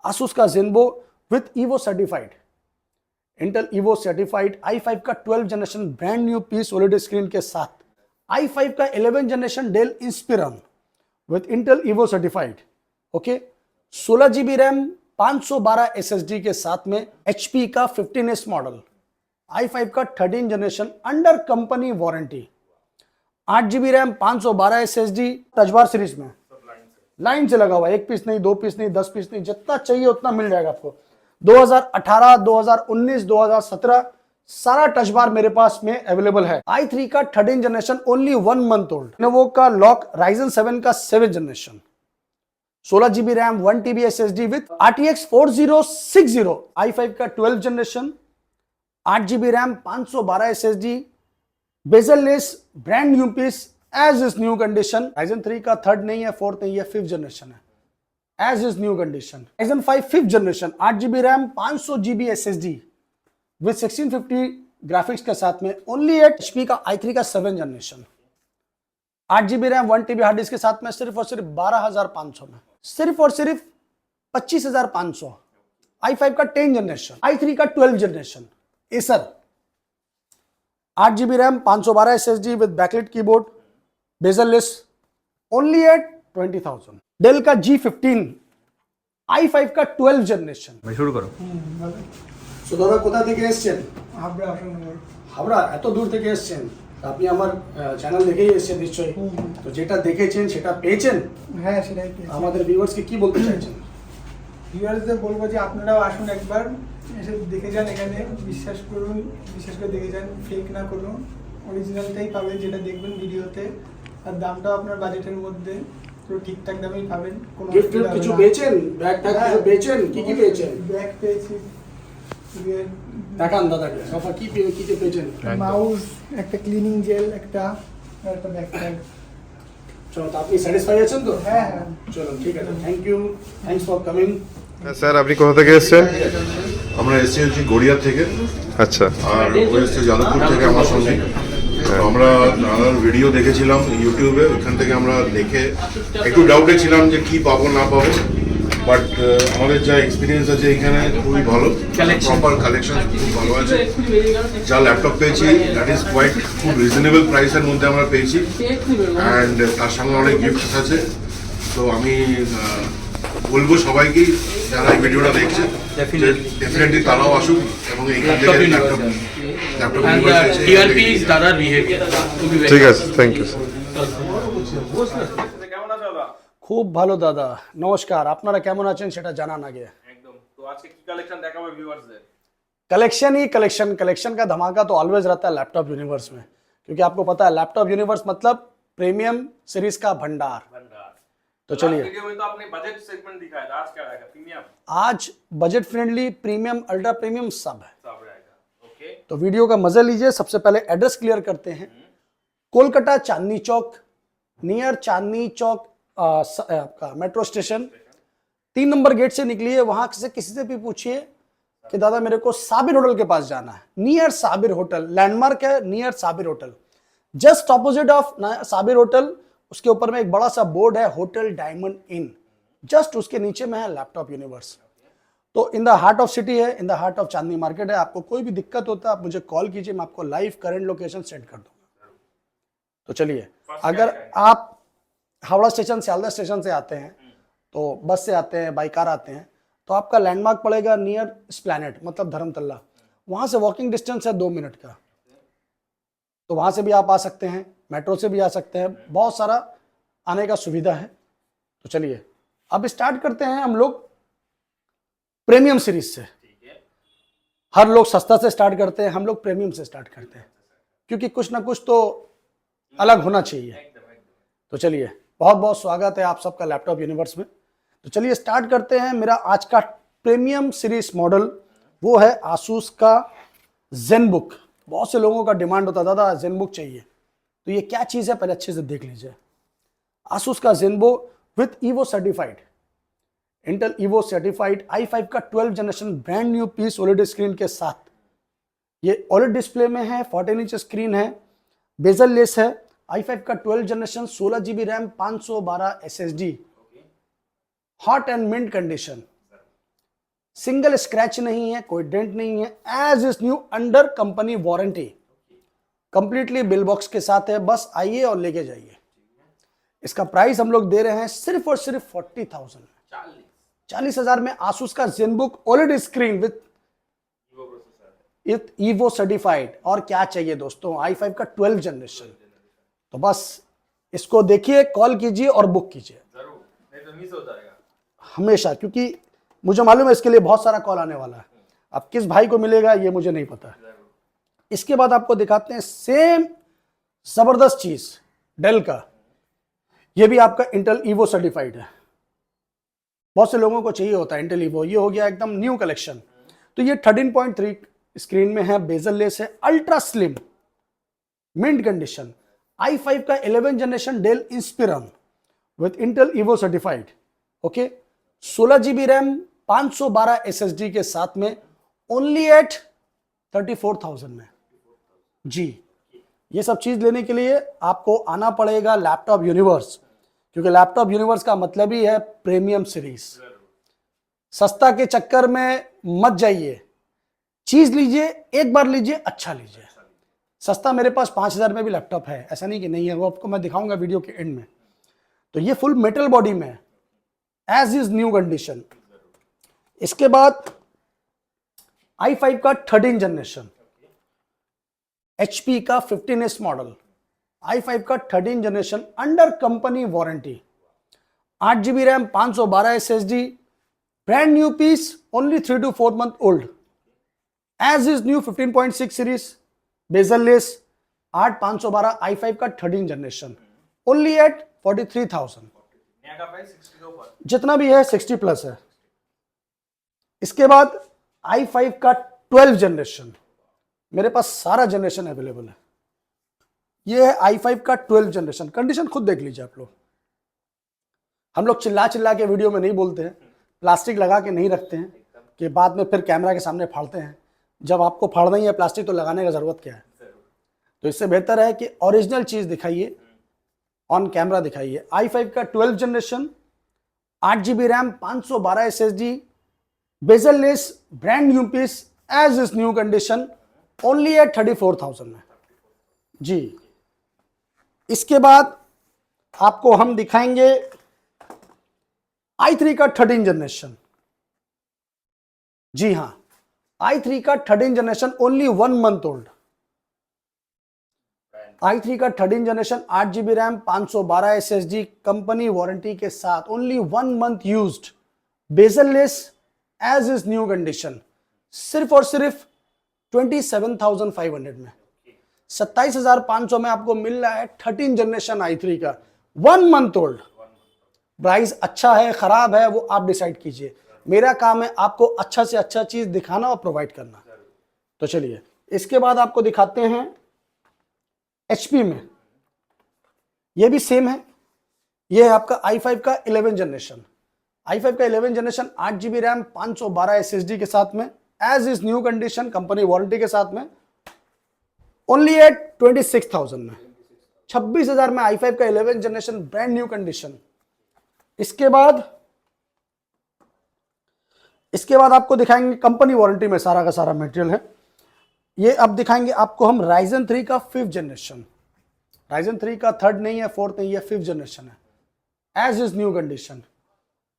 Asus का Zenbo with Evo certified, Intel Evo certified i5 का 12 generation brand new piece OLED screen के साथ, i5 का 11 generation Dell Inspiron with Intel Evo certified, okay, 16 GB RAM 512 SSD के साथ में HP का 15S model, i5 का 13 generation under company warranty, 8 GB RAM 512 SSD touch bar series में line से लगा हुआ, एक पीस नहीं, दो पीस नहीं, 10 पीस नहीं, जितना चाहिए उतना मिल जाएगा आपको। 2018, 2019, 2017 सारा टच बार मेरे पास में अवेलेबल है। i3 का 13 generation only 1 month old, Lenovo का लॉक Ryzen 7 का 7 generation, 16 GB RAM 1 TB SSD with RTX 4060, i5 का 12 generation 8 GB RAM 512 SSD, bezelless brand new piece as is new condition. Ryzen 3 का third नहीं है, fourth नहीं है, 5th generation है, as is new condition. Ryzen 5 5th generation 8 GB RAM 500 GB SSD with 1650 graphics के साथ में ओनली एट HP का i3 का 7th generation, 8 GB RAM 1 TB hard disk के साथ में सिर्फ और सिर्फ 12,500 में, सिर्फ और सिर्फ 25,500। i5 का 10 जनरेशन, i3 का 12 generation, Acer 8 GB RAM 512 SSD with backlight keyboard, bezelless only at 20,000। Dell का G15, i5 का 12 जनरेशन। ভাই শুরু করো। দাদা কোথা থেকে এসেছেন? হাবড়া। হাবড়া, এত দূর থেকে এসেছেন, আপনি আমার চ্যানেল দেখেই এসেছেন নিশ্চয়ই, তো যেটা দেখেছেন সেটা পেয়েছেন? হ্যাঁ, সেটাই পেয়েছি। আমাদের ভিউয়ার্সকে কি বলতে চাইছেন? ভিউয়ার্সদের বলবো যে আপনারাও আসুন, একবার এসে দেখে যান, এখানে বিশ্বাস করুন, বিশ্বাস করে দেখে যান, ফেক না করুন, অরিজিনালটাই পাবেন যেটা দেখবেন ভিডিওতে, আর দামটাও আপনার বাজেটের মধ্যে তো ঠিকঠাক দামেই পাবেন। কোনো গিফট কিছু পেয়েছেন? ব্যাগ ট্যাগ কিছু পেয়েছেন? কি কি পেয়েছেন? ব্যাগ পেয়েছি, দেখান দাদাকে সফা কি কি পেয়েছেন? মাউস, একটা ক্লিনিং জেল, একটা আর একটা ব্যাগ ট্যাগ। চলো, তো আপনি স্যাটিসফাই আছেন তো? হ্যাঁ হ্যাঁ, চলো ঠিক আছে, thank you, thanks for coming. Sir আপনি কোথা থেকে এসেছেন? আমরা এসেছি হচ্ছে গড়িয়া থেকে, আচ্ছা, আর ও এসছে যাদবপুর থেকে আমার সঙ্গে। তো আমরা দাদার ভিডিও দেখেছিলাম ইউটিউবে, ওইখান থেকে আমরা দেখে একটু ডাউটে ছিলাম যে কি পাবো না পাবো, বাট আমাদের যা এক্সপিরিয়েন্স আছে এখানে খুবই ভালো, প্রপার কালেকশন খুব ভালো আছে। যা ল্যাপটপ পেয়েছি দ্যাট ইজ কোয়াইট খুব রিজনেবল প্রাইসের মধ্যে আমরা পেয়েছি, অ্যান্ড তার সঙ্গে অনেক গিফটস আছে। তো আমি বলবো সবাইকেই যারা এই ভিডিওটা দেখছে ডেফিনেটলি তারাও আসুন এবং এইখান থেকে ল্যাপটপ ঠিক আছে, থ্যাংক ইউ স্যার। খুব ভালো দাদা, নমস্কার। আপনারা কেমন আছেন সেটা জানান আগে। একদম। তো আজকে কি কালেকশন দেখাবো ভিউয়ার্সদের? कलेक्शन ही कलेक्शन, कलेक्शन का धमाका तो ऑलवेज रहता है लैपटॉप यूनिवर्स में, क्योंकि आपको पता है लैपटॉप यूनिवर्स मतलब प्रीमियम सीरीज का भंडार। तो चलिए, वीडियो में तो आपने बजट सेगमेंट दिखाया था, आज क्या रहेगा? प्रीमियम? आज budget friendly, premium, ultra premium सब है, सब रहेगा। ओके, तो वीडियो का मजा लीजिए। सबसे पहले एड्रेस क्लियर करते हैं। कोलकाता चांदनी चौक, नियर चांदनी चौक आपका मेट्रो स्टेशन, 3 नंबर गेट से निकलिए। वहां से किसी से भी पूछिए कि दादा मेरे को साबिर होटल के पास जाना है, नियर साबिर होटल, लैंडमार्क है near Sabir hotel, just opposite of Sabir hotel, उसके ऊपर में एक बड़ा सा बोर्ड है होटल डायमंड इन, जस्ट उसके नीचे में है लैपटॉप यूनिवर्स। तो in the heart of city है, in the heart of Chandni market है। आपको कोई भी दिक्कत होता है आप मुझे कॉल कीजिए, मैं आपको लाइव करंट लोकेशन सेंड कर दूंगा। तो चलिए, अगर आप हावड़ा स्टेशन, सियालदह स्टेशन से आते हैं, तो बस से आते हैं, बाई कार आते हैं, तो आपका लैंडमार्क पड़ेगा नियर स्प्लैनेट, मतलब धर्मतल्ला। वहां से वॉकिंग डिस्टेंस है 2 मिनट का, तो वहां से भी आप आ सकते हैं, मेट्रो से भी आ सकते हैं, बहुत सारा आने का सुविधा है। तो चलिए अब स्टार्ट करते हैं हम लोग प्रीमियम सीरीज से। हर लोग सस्ता से स्टार्ट करते हैं, हम लोग प्रीमियम से स्टार्ट करते हैं, क्योंकि कुछ ना कुछ तो अलग होना चाहिए। तो चलिए, बहुत बहुत स्वागत है आप सबका लैपटॉप यूनिवर्स में। तो चलिए स्टार्ट करते हैं। मेरा आज का प्रीमियम सीरीज मॉडल वो है आसूस का ज़ेनबुक। बहुत से लोगों का डिमांड होता है दादा ज़ेनबुक चाहिए, तो ये क्या चीज़ है पहले अच्छे से देख लीजिए। आसूस का Zenbo with Evo certified, Intel Evo certified i5 का 12 generation brand new piece OLED screen के साथ। ये OLED डिस्प्ले में है, 14 इंच स्क्रीन है, बेजल लेस है, i5 का 12 generation, 16 GB RAM, 512 SSD, hot and mint condition, single scratch नहीं है, कोई डेंट नहीं है, as is new under company warranty, completely bill box के साथ है। बस आइए और लेके जाइए। इसका प्राइस हम लोग दे रहे हैं सिर्फ और सिर्फ 40,000 में, 40,000 में आसूस का ZenBook OLED screen with Evo certified. और क्या चाहिए दोस्तों, i5 का 12 जनरेशन। तो बस इसको देखिए, कॉल कीजिए और बुक कीजिए जरूर, नहीं तो मिस हो जाएगा हमेशा, क्योंकि मुझे मालूम है इसके लिए बहुत सारा कॉल आने वाला है। अब किस भाई को मिलेगा ये मुझे नहीं पता। इसके बाद आपको दिखाते हैं सेम जबरदस्त चीज डेल का, ये भी आपका इंटेल ईवो सर्टिफाइड है। बहुत से लोगों को चाहिए होता है इंटेल ईवो, ये हो गया एकदम न्यू कलेक्शन। तो ये 13.3 स्क्रीन में है, बेजल लेस है, ultra slim, mint condition, i5 का 11 generation Dell Inspiron with Intel Evo certified. Okay, 16 GB RAM, 512 SSD के साथ में, ओनली एट 34,000 में। जी, ये सब चीज लेने के लिए आपको आना पड़ेगा लैपटॉप यूनिवर्स, क्योंकि लैपटॉप यूनिवर्स का मतलब ही है प्रीमियम सीरीज। सस्ता के चक्कर में मत जाइए, चीज लीजिए, एक बार लीजिए, अच्छा लीजिए। सस्ता मेरे पास 5,000 में भी लैपटॉप है, ऐसा नहीं कि नहीं है, वो आपको मैं दिखाऊंगा वीडियो के एंड में। तो ये फुल मेटल बॉडी में है, एज इज न्यू कंडीशन। इसके बाद i5 का 13 जनरेशन, HP का 15S मॉडल, i5 का 13 generation under company warranty, 8 GB RAM, 512 SSD, brand new piece, only 3 to 4 month old, as is new 15.6 series, bezelless, 8512 i5 का 13 generation, only eight 43,000। नया का price 60 के ऊपर, जितना भी है 60 प्लस है। इसके बाद i5 का 12 जनरेशन, मेरे पास सारा जनरेशन अवेलेबल है। ये है i5 का 12 जनरेशन, कंडीशन खुद देख लीजिए आप लोग। हम लोग चिल्ला चिल्ला के वीडियो में नहीं बोलते हैं, प्लास्टिक लगा के नहीं रखते हैं कि बाद में फिर कैमरा के सामने फाड़ते हैं। जब आपको फाड़ना ही है प्लास्टिक तो लगाने का जरूरत क्या है। तो इससे बेहतर है कि ओरिजिनल चीज दिखाइए, ऑन कैमरा दिखाइए। i5 का 12 generation, 8 GB RAM, 512 SSD, bezelless, brand new piece, as is new condition, only at 34,000 में। जी, इसके बाद आपको हम दिखाएंगे i3 का 13 जनरेशन। जी हां, i3 का 13 generation, only 1 month old. i3 का 13 generation, 8 GB RAM, 512 SSD, company warranty के साथ, only 1 month used, bezelless, as is new condition, सिर्फ और सिर्फ 27,500 में, 27,500 में आपको मिल रहा है 13 जनरेशन i3 का, 1 month ओल्ड। प्राइस अच्छा है खराब है वो आप डिसाइड कीजिए, मेरा काम है आपको अच्छा से अच्छा चीज दिखाना और प्रोवाइड करना। तो चलिए, इसके बाद आपको दिखाते हैं HP में, ये भी सेम है। ये है आपका i5 का 11 जनरेशन, i5 का 11 जनरेशन, 8 GB रैम, 512 SSD के साथ में, as is new condition, company warranty के साथ में, ओनली एट 26,000 में, 26,000 में i5 का 11 जनरेशन, ब्रांड न्यू कंडीशन। इसके बाद आपको दिखाएंगे कंपनी वारंटी में सारा का सारा मटेरियल है। ये अब दिखाएंगे आपको हम Ryzen 3 का 5th जनरेशन, Ryzen 3 का 3rd नहीं है, 4th नहीं है, 5th जनरेशन है, as is new condition,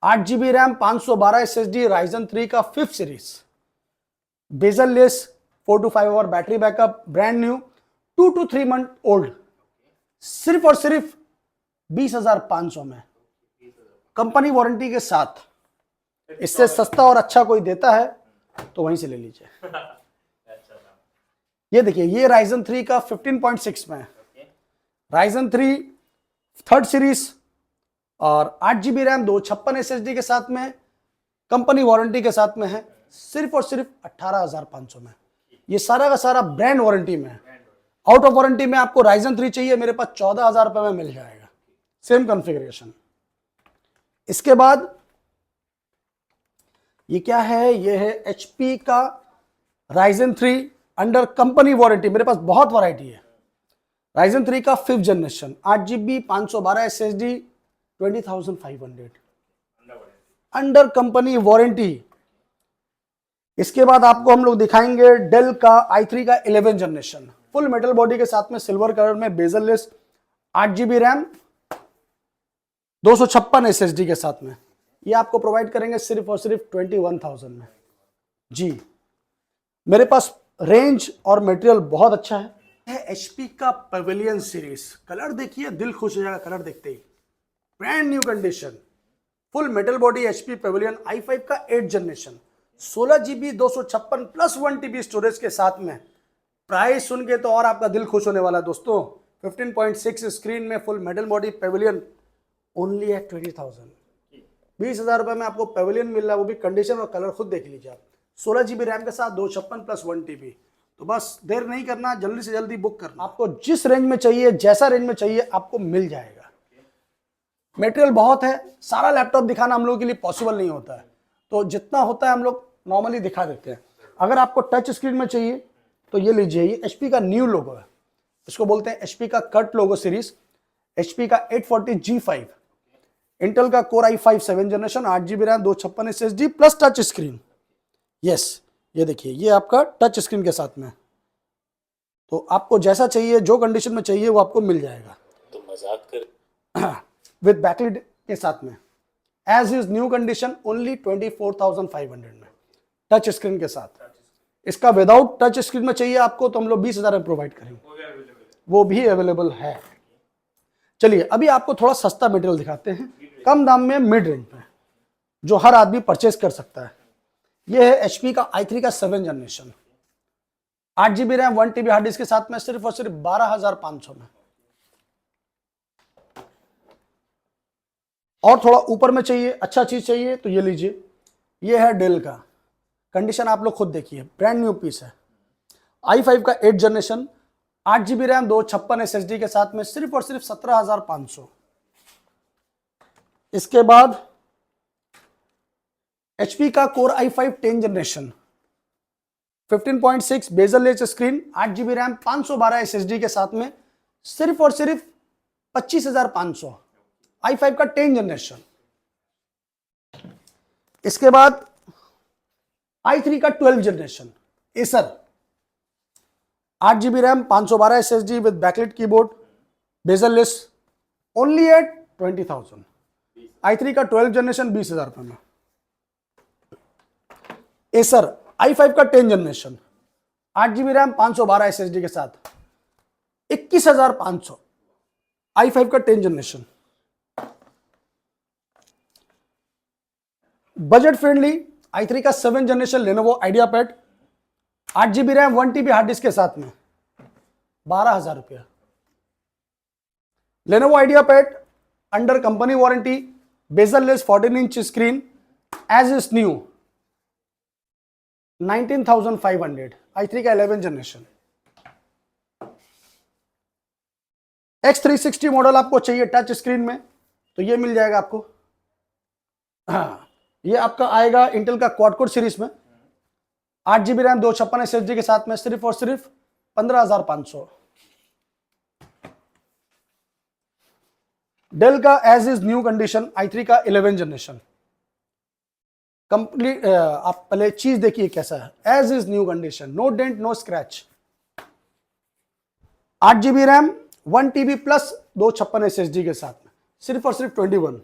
8 GB RAM, 512 SSD, Ryzen 3 का 5th series, bezelless, 4 to 5 hour battery backup, brand new, 2 to 3 month old, सिर्फ और सिर्फ 20,500 में, कंपनी वारंटी के साथ। इससे सस्ता और अच्छा कोई देता है तो वहीं से ले लीजिए। ये देखिए, ये Ryzen 3 का 15.6 में है, Ryzen 3 3rd सीरीज और 8 GB रैम, 256 SSD के साथ में, कंपनी वारंटी के साथ में है, सिर्फ और सिर्फ 18,500 में। ये सारा का सारा ब्रांड वारंटी में है। आउट ऑफ वारंटी में आपको Ryzen 3 चाहिए, मेरे पास 14,000 रुपए में मिल जाएगा, सेम कॉन्फ़िगरेशन। इसके बाद ये क्या है, ये है HP का Ryzen 3 अंडर कंपनी वारंटी, मेरे पास बहुत वैरायटी है। Ryzen 3 का 5th generation, 8 GB, 512 SSD, 20,500, under company warranty, इसके बाद आपको हम लोग दिखाएंगे डेल का i3 का 11 जनरेशन, फुल मेटल बॉडी के साथ में सिल्वर कलर में, bezelless, 8GB RAM, 256 SSD के साथ में। ये आपको प्रोवाइड करेंगे सिर्फ और सिर्फ 21,000 में। जी, मेरे पास रेंज और मटेरियल बहुत अच्छा है। HP का पवेलियन सीरीज, कलर देखिए दिल खुश हो जाएगा कलर देखते ही। Brand new condition, full metal body HP Pavilion i5 का 8 generation, 16GB 256 plus 1TB storage के साथ में। प्राइस सुन के तो और आपका दिल खुश होने वाला है दोस्तों। 15.6 स्क्रीन में full metal body pavilion only at 20,000। 20,000 रुपए में आपको पवेलियन मिल रहा है, वो भी कंडीशन और कलर खुद देख लीजिए आप। 16GB रैम के साथ 256 प्लस 1TB। तो बस देर नहीं करना, जल्दी से जल्दी बुक करना। आपको जिस रेंज में चाहिए, जैसा रेंज में चाहिए आपको मिल जाएगा। मटेरियल बहुत है, सारा लैपटॉप दिखाना हम लोगों के लिए पॉसिबल नहीं होता है, तो जितना होता है हम लोग नॉर्मली दिखा देते हैं। अगर आपको टच स्क्रीन में चाहिए तो ये लीजिए, ये HP का न्यू लोगो है, इसको बोलते हैं HP का कट लोगो सीरीज। HP का 840G5, इंटेल का core i5 7 generation, 8GB RAM, 256 SSD plus touch screen. Yes, ये देखिए, ये आपका टच स्क्रीन के साथ में। तो आपको जैसा चाहिए, जो कंडीशन में चाहिए वो आपको मिल जाएगा। तो मजाक कर विद बैकलिट के साथ में, as is new condition, only 24,500 में, टच स्क्रीन के साथ। इसका विदाउट टच स्क्रीन में चाहिए आपको तो हम लोग 20,000 में प्रोवाइड करेंगे, वो भी अवेलेबल है। चलिए अभी आपको थोड़ा सस्ता मटेरियल दिखाते हैं, कम दाम में, मिड रेंज में, जो हर आदमी परचेज कर सकता है। ये है HP का i3 का 7 generation, 8GB RAM, 1TB hard disk के साथ में, सिर्फ और सिर्फ 12,500 में। और थोड़ा ऊपर में चाहिए, अच्छा चीज चाहिए तो ये लीजिए, ये है डेल का, कंडीशन आप लोग खुद देखिए, ब्रांड न्यू पीस है। i5 का 8 जनरेशन, 8GB रैम, 256 SSD के साथ में, सिर्फ और सिर्फ 17,500। इसके बाद HP का core i5 10 generation, 15.6 bezel less screen, 8GB RAM, 512 SSD के साथ में, सिर्फ और सिर्फ 25,500। i5 का 10 जनरेशन। इसके बाद i3 का 12 generation, Acer, 8GB RAM, 512 SSD with backlit keyboard, bezel less, only at 20,000। i3 का 12 जनरेशन 20,000 रुपए में। एसर i5 का 10 जनरेशन, 8GB रैम, 512 SSD के साथ, 21,500। i5 का 10 जनरेशन, बजट फ्रेंडली i3 का 7 generation Lenovo IdeaPad, 8GB RAM, 1TB hard disk के साथ में, 12,000 रुपया। Lenovo IdeaPad under company warranty, bezel less, 14 inch screen, as is new, 19,500। i3 का 11 जनरेशन। X360 मॉडल आपको चाहिए टच स्क्रीन में तो ये मिल जाएगा आपको। हाँ, ये आपका आएगा इंटेल का क्वाड कोर सीरीज में, 8GB रैम, 256 SSD के साथ में, सिर्फ और सिर्फ 15,500। डेल का as is new condition, i3 का 11 जनरेशन, कंप्लीट। आप पहले चीज देखिए कैसा है, as is new condition, no dent no scratch, 8GB RAM, 1TB plus 256 SSD के साथ में, सिर्फ और सिर्फ 21।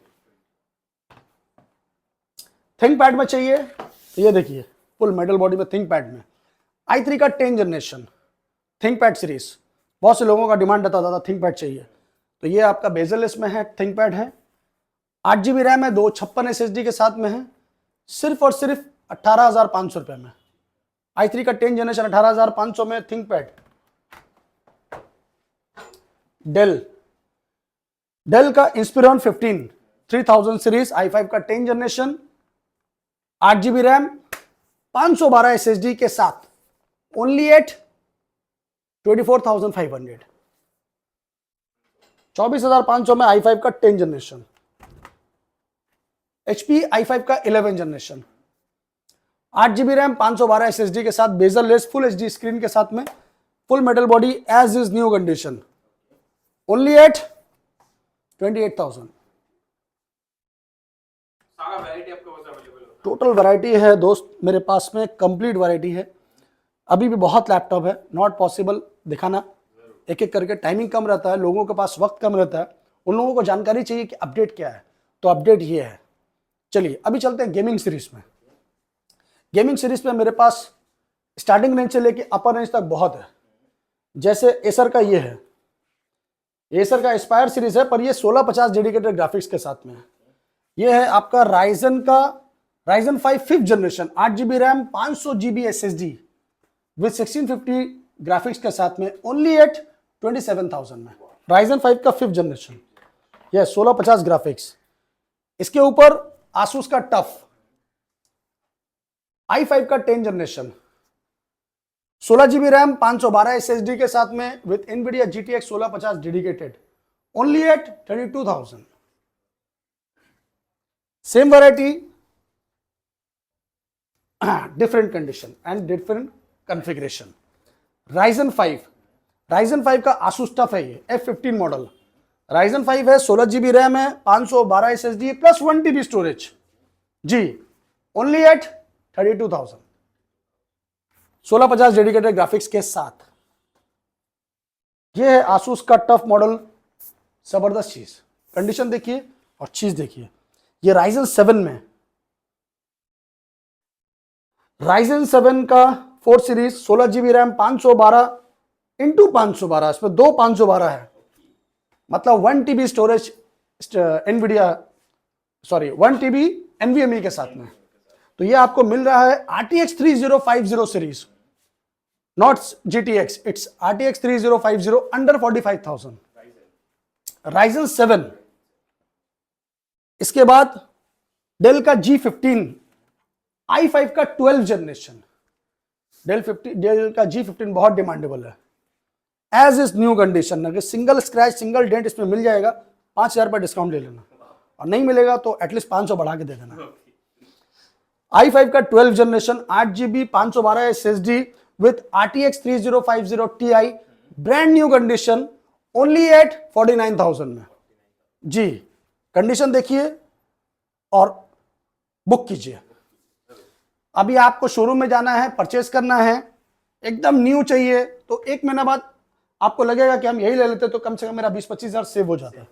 थिंक पैड में चाहिए तो ये देखिए, फुल मेटल बॉडी में थिंक पैड में, i3 का 10 जनरेशन थिंक पैड सीरीज। बहुत से लोगों का डिमांड रहता था थिंक पैड चाहिए, तो ये आपका बेजल लेस में है, थिंक पैड है, 8GB रैम है, 256 SSD के साथ में है, सिर्फ और सिर्फ 18,500 रुपए में। i3 का 10 जनरेशन 18,500 में, थिंक पैड। डेल का इंस्पिरॉन 15 3000 सीरीज, i5 का 10 जनरेशन, 8GB रैम, 512 SSD के साथ, ओनली एट 24,500। 24,500 में i5 का 10 जनरेशन। HP i5 का 11 जनरेशन, 8GB रैम, 512 SSD के साथ, bezel less, full HD screen के साथ में, full metal body, as is new condition, only at 28,000। सारा वैरायटी आपके पास अवेलेबल होता टोटल वैरायटी है दोस्त मेरे पास में, कंप्लीट वैरायटी है। अभी भी बहुत लैपटॉप है, नॉट पॉसिबल दिखाना एक एक करके, टाइमिंग कम रहता है, लोगों के पास वक्त कम रहता है, उन लोगों को जानकारी चाहिए कि अपडेट क्या है, तो अपडेट ये है। चलिए अभी चलते हैं गेमिंग सीरीज में। गेमिंग सीरीज में मेरे पास स्टार्टिंग रेंज से लेके अपर रेंज तक बहुत है। जैसे एसर का ये है, एसर का एस्पायर सीरीज है, पर ये 1650 डेडिकेटेड ग्राफिक्स के साथ में है। ये है आपका राइजन का Ryzen 5 5th generation, 8GB RAM, 500GB SSD with 1650 graphics के साथ में, ओनली एट 27,000 में। राइजन 5 का 5th जनरेशन, यह 1650 ग्राफिक्स। इसके ऊपर आसूस का टफ i5 का 10th generation, 16GB RAM, 512 SSD के साथ में with NVIDIA GTX 1650 dedicated, only at 32,000। Same variety, different condition and different configuration. Ryzen 5 का आसूस टफ है, ये F15 मॉडल। राइजन 5 है, 16GB रैम है, 512 SSD plus 1TB storage ji, only at 32,000, 1650 dedicated graphics के साथ। ये है आसूस का टफ मॉडल, जबरदस्त चीज, कंडीशन देखिए और चीज देखिए। ये राइजन 7 में, राइजन 7 का 4 सीरीज, 16GB रैम, 512 इंटू 512, इसमें दो 512 है, मतलब 1TB storage Nvidia, sorry 1TB NVMe के साथ में। तो ये आपको मिल रहा है RTX 3050 series, not GTX, it's RTX 3050 under 45,000, Ryzen 7। इसके बाद डेल का G15, i5 का 12th जनरेशन, डेल का G15 बहुत डिमांडेबल है, एज इज न्यू कंडीशन। अगर सिंगल स्क्रैच सिंगल डेंट इसमें मिल जाएगा, 5,000 पर डिस्काउंट ले लेना, और नहीं मिलेगा तो एटलीस्ट 500 बढ़ा के दे देना। i5 का 12th generation, 8GB 512 SSD with RTX 3050 Ti, brand new condition, only at 49,000 में जी। कंडीशन देखिए और बुक कीजिए। अभी आपको शोरूम में जाना है, परचेस करना है, एकदम न्यू चाहिए, तो 1 महीना बाद आपको लगेगा कि हम यही ले लेते, तो कम से कम मेरा 20-25 हज़ार सेव हो जाता है।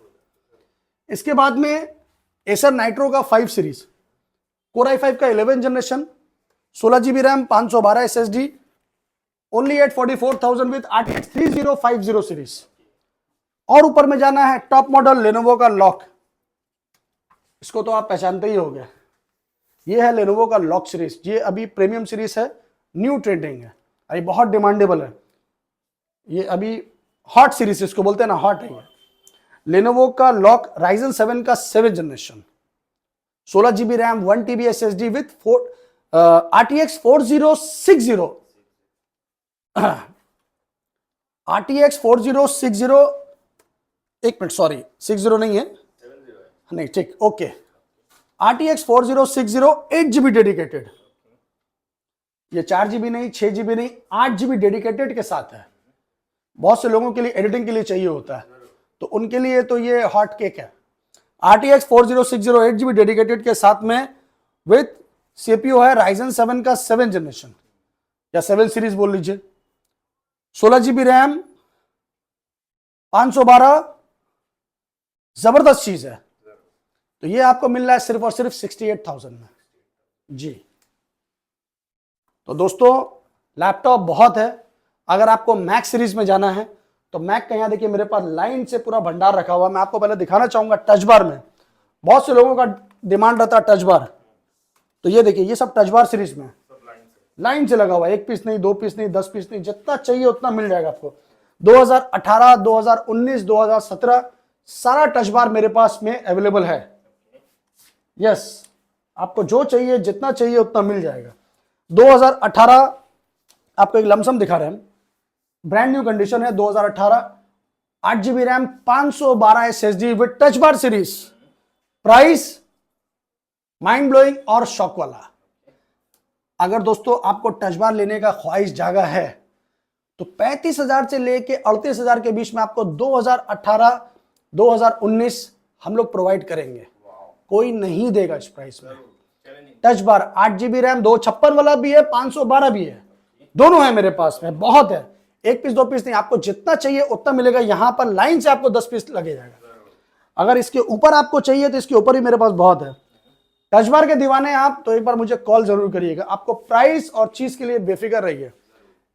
इसके बाद में एसर नाइट्रो का 5 सीरीज, कोर i5 का 11th generation, 16GB RAM, 512 SSD, only at 44,000 with RTX 3050 series. और ऊपर में जाना है, टॉप मॉडल लेनोवो का लॉक, इसको तो आप पहचानते ही होंगे, ये है लेनोवो का लॉक सीरीज। ये अभी प्रीमियम सीरीज है, न्यू ट्रेंडिंग है, अभी बहुत डिमांडेबल है। ये अभी हॉट सीरीज इसको बोलते हैं ना, हॉट है ये। लेनोवो का लॉक, राइजन 7 का 7th generation, 16GB RAM, 1TB SSD with RTX 4060, RTX 4060, एक मिनट, सॉरी 60 नहीं है, नहीं ठीक, ओके, RTX 4060 8GB डेडिकेटेड, ये 4GB नहीं, 6GB नहीं, 8GB डेडिकेटेड के साथ है। बहुत से लोगों के लिए एडिटिंग के लिए चाहिए होता है, तो उनके लिए तो ये हॉट केक है। RTX 4060 8GB डेडिकेटेड के साथ में विथ CPU है राइजन 7 का 7th जनरेशन या 7 सीरीज बोल लीजिए, 16GB रैम, 512, जबरदस्त चीज है। तो ये आपको मिल रहा है सिर्फ और सिर्फ 68,000 में जी। तो दोस्तों लैपटॉप बहुत है। अगर आपको मैक सीरीज में जाना है तो मैक का यहाँ देखिए मेरे पास लाइन से पूरा भंडार रखा हुआ। मैं आपको पहले दिखाना चाहूंगा टच बार में, बहुत से लोगों का डिमांड रहता है टच बार, तो ये देखिए ये सब टच बार सीरीज में लाइन से लगा हुआ है, 1 पीस नहीं, 2 पीस नहीं, 10 पीस नहीं, जितना चाहिए उतना मिल जाएगा आपको। 2018, 2019, 2017 सारा टच बार मेरे पास में अवेलेबल है। यस, आपको जो चाहिए जितना चाहिए उतना मिल जाएगा। 2018 आपको एक लमसम दिखा रहे हैं, ब्रांड न्यू कंडीशन है 2018, 8GB RAM, 512 SSD with touch bar series, price mind blowing और शॉक वाला। अगर दोस्तों आपको टच बार लेने का ख्वाहिश जागा है तो 35,000 से लेके 38,000 के बीच में आपको 2018, 2019 हम लोग प्रोवाइड करेंगे, कोई नहीं देगा इस प्राइस में। टच बार, 8 GB रैम, 256 वाला भी है, 512 भी है, दोनों है मेरे पास में, बहुत है। एक पीस 2 पीस नहीं, आपको जितना चाहिए उतना मिलेगा। यहां पर लाइन से आपको 10 पीस लगे जाएगा। अगर इसके ऊपर आपको चाहिए तो इसके ऊपर ही मेरे पास बहुत है। टच बार के दीवाने आप तो एक बार मुझे कॉल जरूर करिएगा। आपको प्राइस और चीज के लिए बेफिक्र रहिए।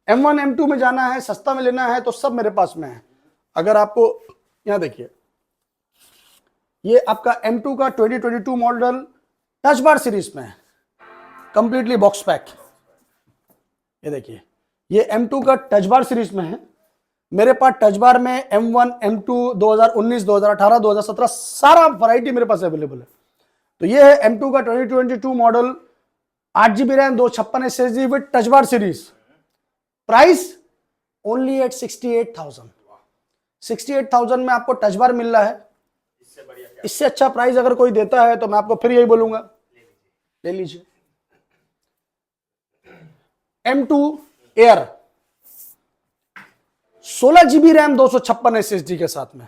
M1 M2 में जाना है, सस्ता में लेना है तो सब मेरे पास में है। अगर आपको यहां देखिए, ये आपका M2 का 2022 मॉडल टच बार सीरीज में है, कंप्लीटली बॉक्स पैक। ये देखिए, ये M2 का टच बार सीरीज में है। मेरे पास टच बार में M1 M2 2019 2018 2017 सारा वैरायटी मेरे पास अवेलेबल है। तो ये है M2 का 2022 model, 8 GB RAM, 256 SSD with touch bar series. Price only at 68,000। 68,000 में आपको टच बार मिल रहा है। इससे अच्छा प्राइस अगर कोई देता है तो मैं आपको फिर यही बोलूंगा, ले लीजिए। M2 air 16 GB RAM, 256 SSD के साथ में।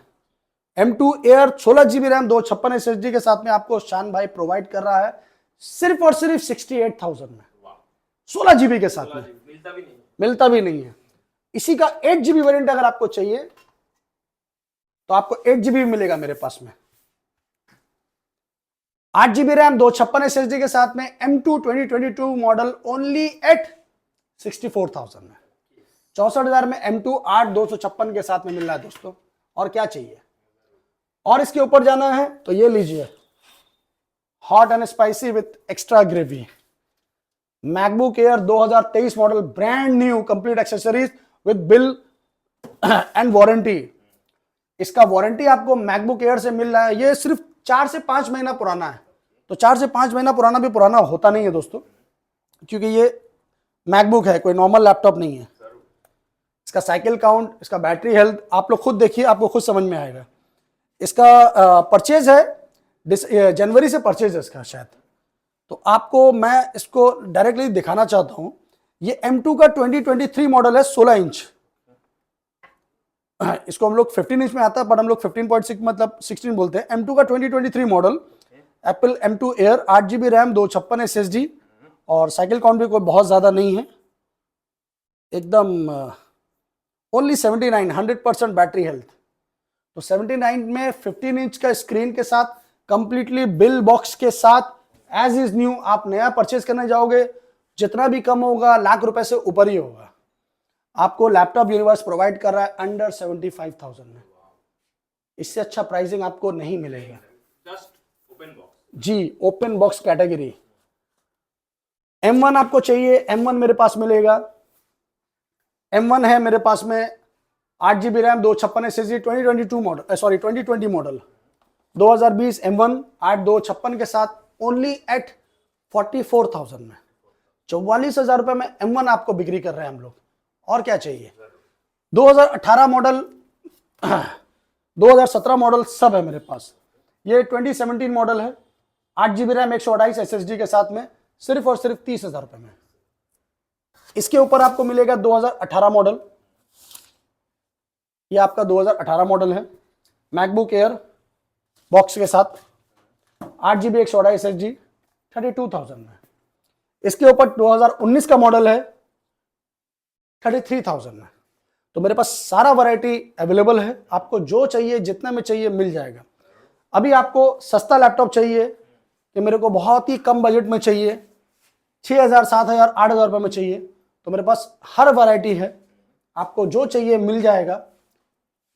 M2 air 16 GB RAM, 256 SSD के साथ में आपको शान भाई प्रोवाइड कर रहा है सिर्फ और सिर्फ 68,000 में, 16 GB के साथ में। मिलता भी नहीं है। इसी का 8 GB वेरिएंट अगर आपको चाहिए तो आपको 8 GB मिलेगा मेरे पास में। 8 GB रैम, 256 SSD के साथ में M2 2022 मॉडल ओनली एट 64,000 में। 64,000 में M2 8 256 के साथ में मिल रहा है दोस्तों। और क्या चाहिए? और इसके ऊपर जाना है तो ये लीजिए, hot and spicy with extra gravy, MacBook air 2023 model, brand new, complete accessories with bill and warranty. इसका वारंटी आपको मैकबुक एयर से मिल रहा है। ये सिर्फ 4 से 5 महीना पुराना है। तो 4 से 5 महीना पुराना भी पुराना होता नहीं है दोस्तों, क्योंकि ये मैकबुक है, कोई नॉर्मल लैपटॉप नहीं है। इसका साइकिल काउंट, इसका बैटरी हेल्थ आप लोग खुद देखिए, आपको खुद समझ में आएगा। इसका परचेज है जनवरी से परचेज है इसका शायद। तो आपको मैं इसको डायरेक्टली दिखाना चाहता हूं। ये M2 का 2023 मॉडल है, 16 इंच। इसको हम लोग 15 इंच में आता है, पर हम लोग 15.6 मतलब 16 बोलते हैं। M2 का 2023 model, Apple M2 air, 8 GB RAM, 256 SSD और साइकिल काउंट भी कोई बहुत ज्यादा नहीं है, एकदम ओनली 79, 100% बैटरी हेल्थ। तो 79 में 15 इंच का स्क्रीन के साथ, कंप्लीटली बिल बॉक्स के साथ, एज इज न्यू। आप नया परचेज करने जाओगे, जितना भी कम होगा लाख रुपए से ऊपर ही होगा। आपको लैपटॉप यूनिवर्स प्रोवाइड कर रहा है अंडर 75,000 में। इससे अच्छा प्राइसिंग आपको नहीं मिलेगा। जी, ओपन बॉक्स कैटेगरी। M1 आपको चाहिए, M1 मेरे पास मिलेगा। M1 है मेरे पास में 8 GB RAM, 256 SSD, 2022 model, sorry 2020 model, 2020 M1 8 256 के साथ ओनली एट 44,000 में। 44,000 रुपए में M1 आपको बिक्री कर रहे हैं हम लोग। और क्या चाहिए? 2018 मॉडल 2017 मॉडल सब है मेरे पास। ये 2017 मॉडल है, 8 GB रैम, 128 SSD के साथ में, सिर्फ और सिर्फ 30,000 रुपए में। इसके ऊपर आपको मिलेगा 2018 मॉडल। ये आपका 2018 मॉडल है, मैकबुक एयर बॉक्स के साथ, 8 GB 128 SSD, 32,000 में। इसके ऊपर 2019 का मॉडल है, 33,000 में। तो मेरे पास सारा वैरायटी अवेलेबल है। आपको जो चाहिए, जितना में चाहिए मिल जाएगा। अभी आपको सस्ता लैपटॉप चाहिए कि मेरे को बहुत ही कम बजट में चाहिए, 6,000 7,000 8,000 रुपये में चाहिए, तो मेरे पास हर वैरायटी है। आपको जो चाहिए मिल जाएगा।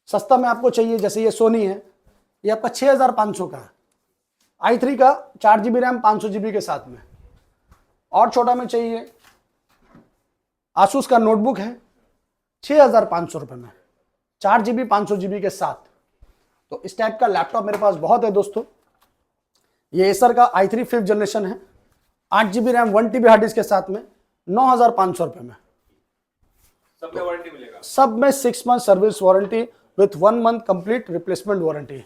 सस्ता में आपको चाहिए, जैसे ये सोनी है, ये आपका 6,500 का है, i3 का 4 GB रैम, 500 GB के साथ में। और छोटा में चाहिए, आसूस का नोटबुक है, 6,500 रुपये में, 4 GB 500 GB के साथ। तो इस टाइप का लैपटॉप मेरे पास बहुत है दोस्तों। ये एसर का i3 5th जनरेशन है, 8 GB RAM, 1 TB hard disk के साथ में, 9,500 रुपये में। सब में वारंटी मिलेगा? सब में 6 month service warranty with 1 month complete replacement warranty.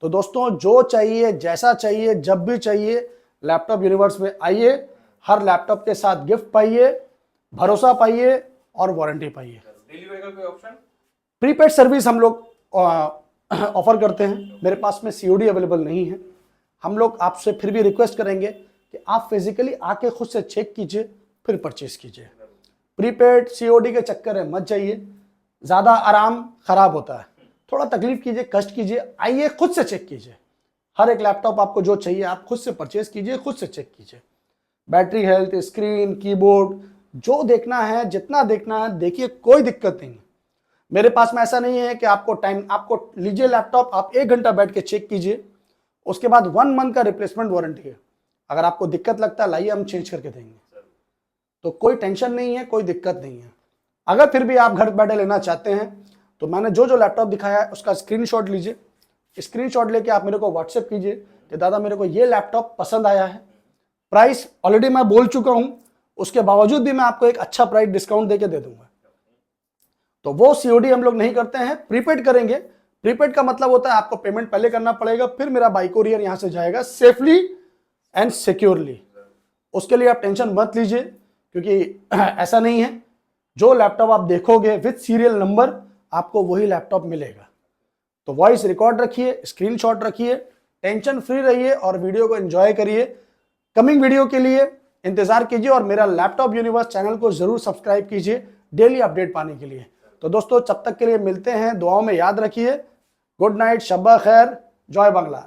तो दोस्तों, जो चाहिए, जैसा चाहिए, जब भी चाहिए, लैपटॉप यूनिवर्स में आइए। हर लैपटॉप के साथ गिफ्ट पाइए, भरोसा पाइए और वारंटी पाइए। डिलीवरी का कोई ऑप्शन? प्रीपेड सर्विस हम लोग ऑफर करते हैं। मेरे पास में COD अवेलेबल नहीं है। हम लोग आपसे फिर भी रिक्वेस्ट करेंगे, कि आप फिजिकली आके खुद से चेक कीजिए फिर परचेज कीजिए। प्रीपेड COD के चक्कर में मत जाइए, ज़्यादा आराम खराब होता है। थोड़ा तकलीफ कीजिए, कष्ट कीजिए, आइए खुद से चेक कीजिए। हर एक लैपटॉप आपको जो चाहिए आप खुद से परचेज कीजिए, खुद से चेक कीजिए। बैटरी हेल्थ, स्क्रीन, कीबोर्ड, जो देखना है जितना देखना है देखिए, कोई दिक्कत नहीं है। मेरे पास में ऐसा नहीं है कि आपको लीजिए लैपटॉप, आप 1 घंटा बैठ के चेक कीजिए, उसके बाद 1 मंथ का रिप्लेसमेंट वारंटी है। अगर आपको दिक्कत लगता है लाइए हम चेंज करके देंगे, तो कोई टेंशन नहीं है, कोई दिक्कत नहीं है। अगर फिर भी आप घर बैठे लेना चाहते हैं तो मैंने जो लैपटॉप दिखाया है उसका स्क्रीनशॉट लीजिए, स्क्रीनशॉट लेके आप मेरे को व्हाट्सएप कीजिए कि दादा मेरे को ये लैपटॉप पसंद आया है। प्राइस ऑलरेडी मैं बोल चुका हूं, उसके बावजूद भी मैं आपको एक अच्छा प्राइस डिस्काउंट देके दे दूंगा। तो वो COD हम लोग नहीं करते हैं, प्रीपेड करेंगे। प्रीपेड का मतलब होता है आपको पेमेंट पहले करना पड़ेगा, फिर मेरा बाई कोरियर यहां से जाएगा सेफली एंड सिक्योरली। उसके लिए आप टेंशन मत लीजिए, क्योंकि ऐसा नहीं है, जो लैपटॉप आप देखोगे विद सीरियल नंबर आपको वही लैपटॉप मिलेगा। तो वॉइस रिकॉर्ड रखिए, स्क्रीनशॉट रखिए, टेंशन फ्री रहिए और वीडियो को एंजॉय करिए। कमिंग वीडियो के लिए इंतजार कीजिए और मेरा लैपटॉप यूनिवर्स चैनल को जरूर सब्सक्राइब कीजिए डेली अपडेट पाने के लिए। तो दोस्तों, तब तक के लिए मिलते हैं, दुआओं में याद रखिए। गुड नाइट, शब्बा खैर, जय बांग्ला।